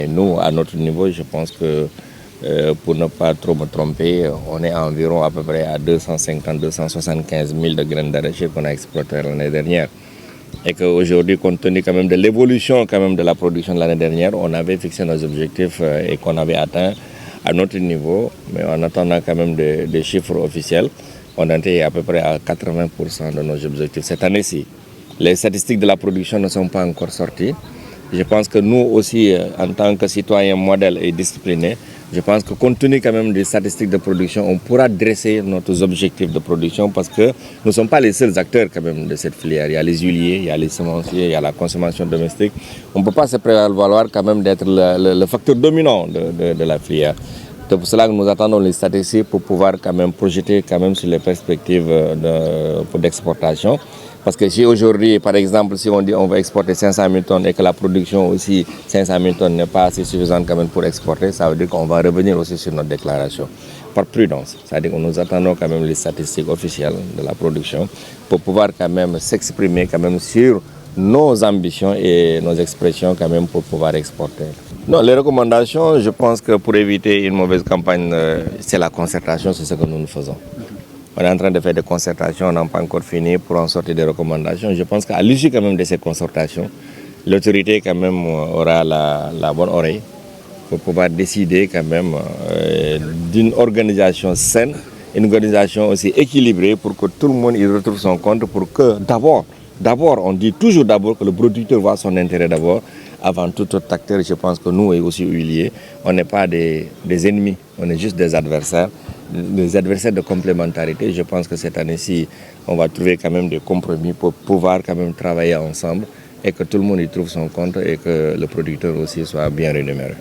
Et nous, à notre niveau, je pense que pour ne pas trop me tromper, on est environ à peu près à 250-275 000 de graines d'arachide qu'on a exportées l'année dernière. Et qu'aujourd'hui, compte tenu quand même de l'évolution quand même de la production de l'année dernière, on avait fixé nos objectifs et qu'on avait atteint à notre niveau, mais en attendant quand même des chiffres officiels, on était à peu près à 80% de nos objectifs cette année-ci. Les statistiques de la production ne sont pas encore sorties. Je pense que nous aussi, en tant que citoyens modèles et disciplinés, je pense que compte tenu quand même des statistiques de production, on pourra dresser nos objectifs de production parce que nous ne sommes pas les seuls acteurs quand même de cette filière. Il y a les huiliers, il y a les semenciers, il y a la consommation domestique. On ne peut pas se prévaloir quand même d'être le facteur dominant de la filière. C'est pour cela que nous attendons les statistiques pour pouvoir quand même projeter quand même sur les perspectives d'exportation. Parce que si aujourd'hui, par exemple, si on dit on va exporter 500 000 tonnes et que la production aussi 500 000 tonnes n'est pas assez suffisante quand même pour exporter, ça veut dire qu'on va revenir aussi sur notre déclaration. Par prudence, c'est-à-dire que nous attendons quand même les statistiques officielles de la production pour pouvoir quand même s'exprimer quand même sur nos ambitions et nos expressions quand même pour pouvoir exporter. Non, les recommandations, je pense que pour éviter une mauvaise campagne, c'est la concertation, c'est ce que nous faisons. On est en train de faire des concertations, on n'a pas encore fini pour en sortir des recommandations. Je pense qu'à l'issue quand même de ces concertations, l'autorité quand même aura la bonne oreille pour pouvoir décider quand même d'une organisation saine, une organisation aussi équilibrée pour que tout le monde y retrouve son compte, pour que d'abord, on dit toujours d'abord que le producteur voit son intérêt d'abord, avant tout autre acteur. Je pense que nous et aussi huiliers, on n'est pas des ennemis, on est juste des adversaires de complémentarité. Je pense que cette année-ci, on va trouver quand même des compromis pour pouvoir quand même travailler ensemble et que tout le monde y trouve son compte et que le producteur aussi soit bien rémunéré.